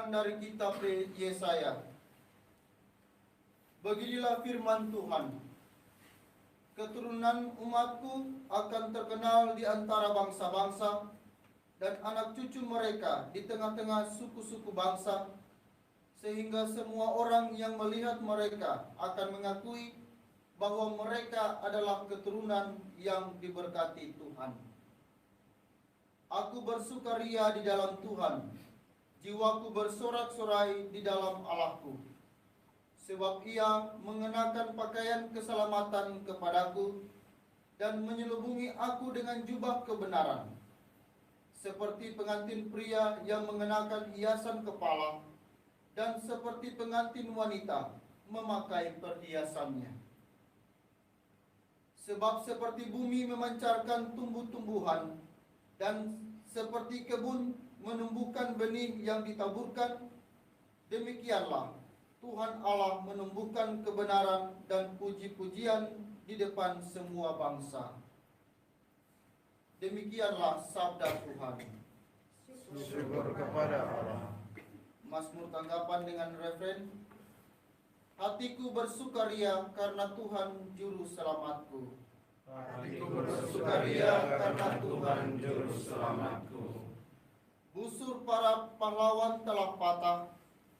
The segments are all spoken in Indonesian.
Bacaan dari kitab Yesaya. Beginilah firman Tuhan. Keturunan umatku akan terkenal di antara bangsa-bangsa, dan anak cucu mereka di tengah-tengah suku-suku bangsa, sehingga semua orang yang melihat mereka akan mengakui bahwa mereka adalah keturunan yang diberkati Tuhan. Aku bersukaria di dalam Tuhan, jiwaku bersorak-sorai di dalam Allahku. Sebab ia mengenakan pakaian keselamatan kepadaku dan menyelubungi aku dengan jubah kebenaran. Seperti pengantin pria yang mengenakan hiasan kepala dan seperti pengantin wanita memakai perhiasannya. Sebab seperti bumi memancarkan tumbuh-tumbuhan dan seperti kebun menumbuhkan benih yang ditaburkan, demikianlah Tuhan Allah menumbuhkan kebenaran dan puji-pujian di depan semua bangsa. Demikianlah sabda Tuhan. Syukur kepada Allah. Mazmur tanggapan dengan referen. Hatiku bersukaria karena Tuhan juru selamatku. Hatiku bersukaria karena Tuhan juru selamatku. Busur para pahlawan telah patah,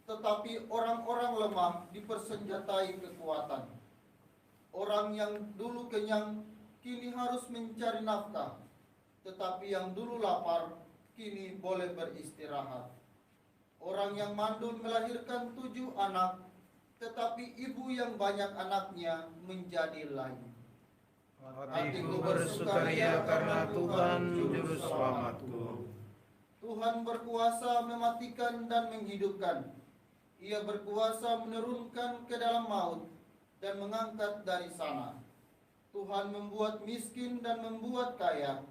tetapi orang-orang lemah dipersenjatai kekuatan. Orang yang dulu kenyang kini harus mencari nafkah, tetapi yang dulu lapar kini boleh beristirahat. Orang yang mandul melahirkan 7 anak, tetapi ibu yang banyak anaknya menjadi lain. Hatiku bersukaria karena Tuhan juru selamatku. Tuhan berkuasa mematikan dan menghidupkan. Ia berkuasa menurunkan ke dalam maut dan mengangkat dari sana. Tuhan membuat miskin dan membuat kaya.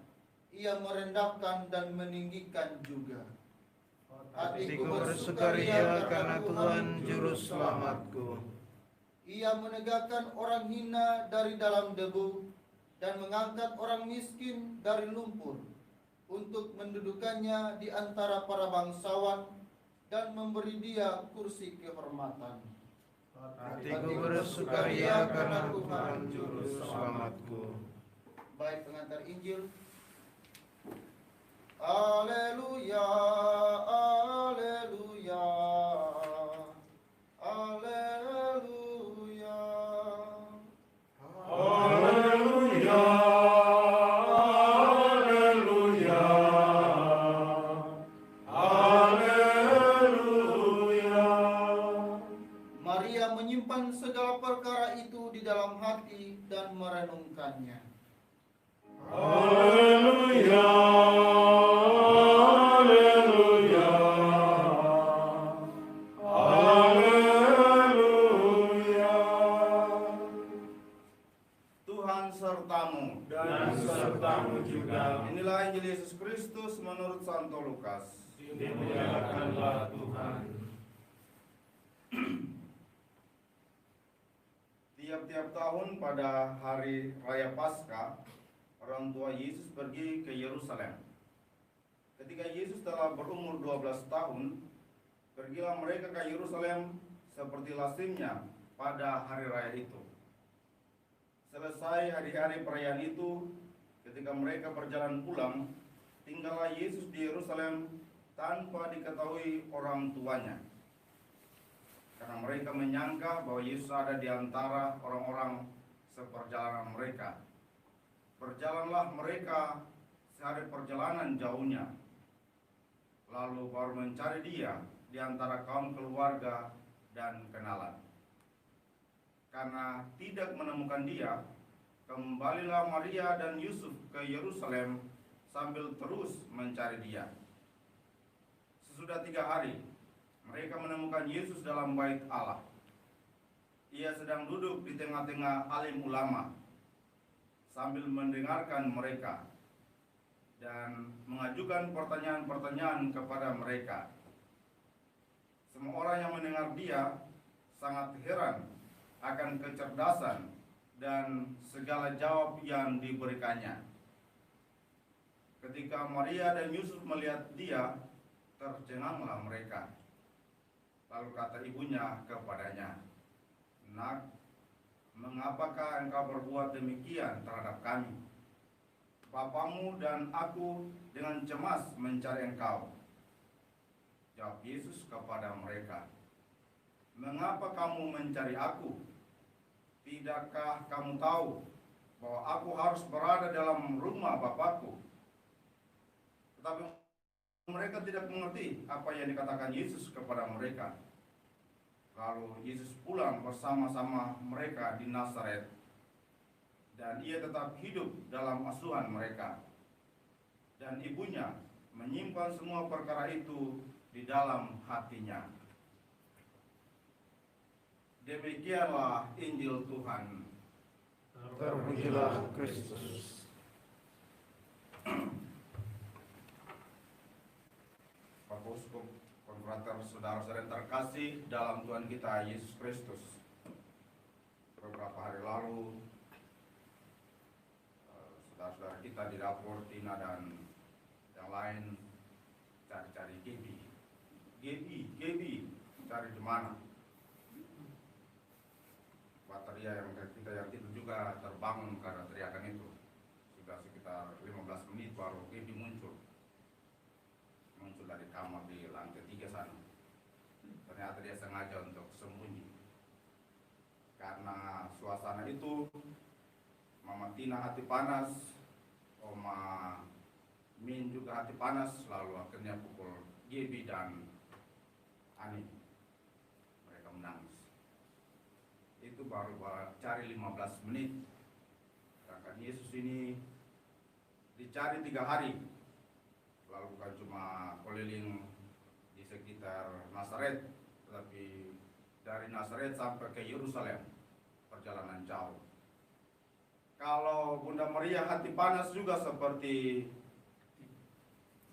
Ia merendahkan dan meninggikan juga. Hatiku bersukaria karena Tuhan juru selamatku. Ia menegakkan orang hina dari dalam debu dan mengangkat orang miskin dari lumpur, untuk mendudukannya di antara para bangsawan dan memberi dia kursi kehormatan. Hatiku bersukaria karena Tuhan juru selamatku. Baik pengantar Injil. Haleluya, haleluya, haleluya. Haleluya, haleluya, haleluya. Maria menyimpan segala perkara itu di dalam hati dan merenungkannya. Haleluya, haleluya, haleluya. Tuhan sertamu. Dan sertamu juga. Inilah Injil Yesus Kristus menurut Santo Lukas. Dimuliakanlah Tuhan. Tiap-tiap tahun pada hari raya Paskah, orang tua Yesus pergi ke Yerusalem. Ketika Yesus telah berumur 12 tahun, pergilah mereka ke Yerusalem seperti lazimnya pada hari raya itu. Selesai hari-hari perayaan itu, ketika mereka berjalan pulang, tinggallah Yesus di Yerusalem tanpa diketahui orang tuanya. Karena mereka menyangka bahwa Yesus ada di antara orang-orang seperjalanan mereka. Berjalanlah mereka sehari perjalanan jauhnya, lalu baru mencari dia di antara kaum keluarga dan kenalan. Karena tidak menemukan dia, kembalilah Maria dan Yusuf ke Yerusalem sambil terus mencari dia. Sesudah 3 hari, mereka menemukan Yesus dalam bait Allah. Ia sedang duduk di tengah-tengah alim ulama, sambil mendengarkan mereka dan mengajukan pertanyaan-pertanyaan kepada mereka. Semua orang yang mendengar dia sangat heran akan kecerdasan dan segala jawab yang diberikannya. Ketika Maria dan Yusuf melihat dia, tercenganglah mereka. Lalu kata ibunya kepadanya, "Nak, mengapakah engkau berbuat demikian terhadap kami? Bapamu dan aku dengan cemas mencari engkau." Jawab Yesus kepada mereka, "Mengapa kamu mencari aku? Tidakkah kamu tahu bahwa aku harus berada dalam rumah Bapakku?" Tetapi mereka tidak mengerti apa yang dikatakan Yesus kepada mereka. Lalu Yesus pulang bersama-sama mereka di Nazaret, dan ia tetap hidup dalam asuhan mereka. Dan ibunya menyimpan semua perkara itu di dalam hatinya. Demikianlah Injil Tuhan. Terpujilah Kristus. Bapak Uskup, konfrater, saudara-saudara yang terkasih dalam Tuhan kita Yesus Kristus. Beberapa hari lalu, saudara-saudara kita di dapur, Tina dan yang lain cari-cari Gebi, cari di mana? Bateria yang kita yang itu juga terbangun karena teriakan itu. Sudah sekitar 15 menit baru Gebi muncul dari kamar di lantai 3 sana. Ternyata dia sengaja untuk sembunyi. Karena suasana itu, Mama Tina hati panas, Oma Min juga hati panas, lalu akhirnya pukul Gebi dan Ani. Mereka menangis. Itu baru cari 15 menit. Sedangkan Yesus ini dicari 3 hari. Lalu bukan cuma keliling di sekitar Nazaret, tetapi dari Nazaret sampai ke Yerusalem, perjalanan jauh. Kalau Bunda Maria hati panas juga seperti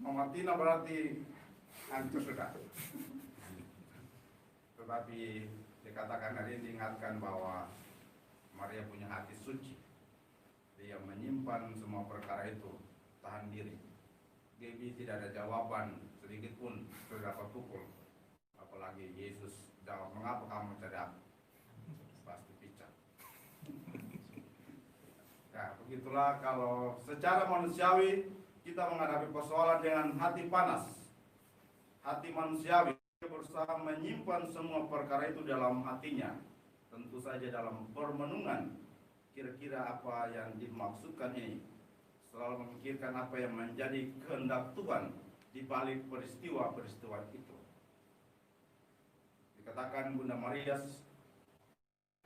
Mama Tina, berarti hancur sudah. Tetapi dikatakan hari ini, diingatkan bahwa Maria punya hati suci. Dia menyimpan semua perkara itu, tahan diri. Gebi tidak ada jawaban sedikit pun, sudah dapat pukul. Apalagi Yesus jawab, "Mengapa kamu mencari aku?" Pasti picak. Nah, begitulah kalau secara manusiawi kita menghadapi persoalan dengan hati panas. Hati manusiawi berusaha menyimpan semua perkara itu dalam hatinya. Tentu saja dalam permenungan, kira-kira apa yang dimaksudkan ini. Selalu memikirkan apa yang menjadi kehendak Tuhan di balik peristiwa-peristiwa itu. Dikatakan Bunda Maria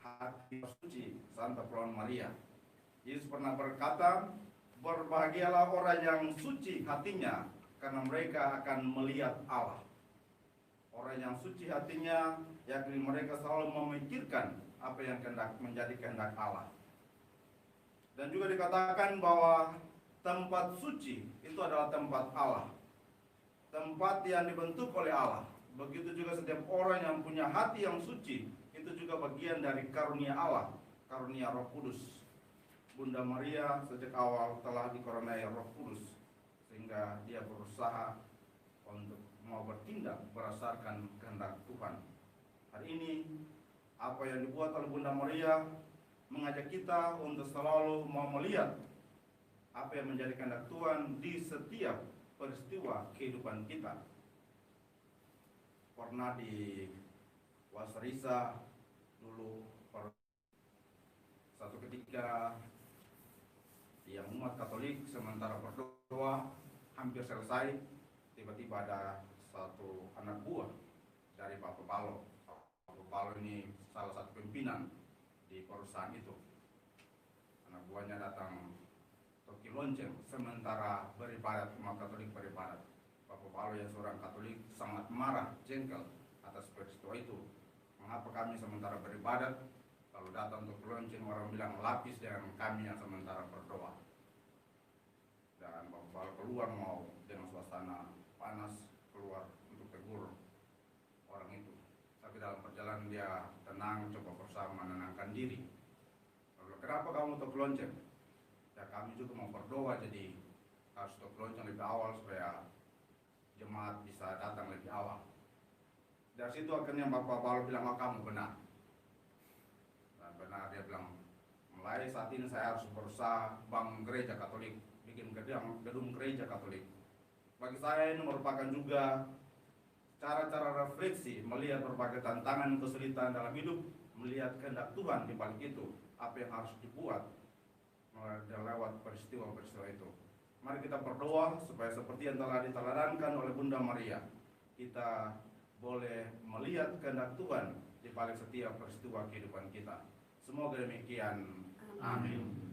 hati suci, Santa Perawan Maria. Yesus pernah berkata, "Berbahagialah orang yang suci hatinya, karena mereka akan melihat Allah." Orang yang suci hatinya, yakni mereka selalu memikirkan apa yang menjadi kehendak Allah. Dan juga dikatakan bahwa tempat suci itu adalah tempat Allah, tempat yang dibentuk oleh Allah. Begitu juga setiap orang yang punya hati yang suci, itu juga bagian dari karunia Allah, karunia Roh Kudus. Bunda Maria sejak awal telah dikaruniai Roh Kudus, sehingga dia berusaha untuk mau bertindak berdasarkan kehendak Tuhan. Hari ini, apa yang dibuat oleh Bunda Maria mengajak kita untuk selalu mau melihat apa yang menjadi kehendak Tuhan di setiap peristiwa kehidupan kita. Pernah di Wasrisa dulu, satu ketika yang umat Katolik sementara berdoa hampir selesai, tiba-tiba ada satu anak buah dari Papa Palo. Papa Palo ini salah satu pimpinan di perusahaan itu. Anak buahnya datang toki lonceng sementara beribadat, umat Katolik beribadat. Papa Palo yang seorang Katolik sangat marah, jengkel atas peristiwa itu. Mengapa kami sementara beribadat, lalu datang untuk lonceng, orang bilang lapis dengan kami yang sementara berdoa. Dan Papa Palo keluar mau dengan suasana panas keluar untuk tegur orang itu. Tapi dalam perjalanan dia tenang, coba berusaha menenangkan diri. Lalu, "Kenapa kamu untuk lonceng?" "Ya, kami juga mau berdoa, jadi harus untuk lonceng lebih awal supaya jemaat bisa datang lebih awal." Dari situ akhirnya Bapak Paulus bilang, oh kamu benar. Dan benar, dia bilang, mulai saat ini saya harus berusaha bangun gereja Katolik, bikin gedung gereja Katolik. Bagi saya ini merupakan juga cara-cara refleksi, melihat berbagai tantangan kesulitan dalam hidup, melihat kehendak Tuhan di balik itu, apa yang harus dibuat lewat peristiwa-peristiwa itu. Mari kita berdoa supaya seperti yang telah diteladankan oleh Bunda Maria, kita boleh melihat kehendak Tuhan di balik setiap peristiwa kehidupan kita. Semoga demikian. Amin.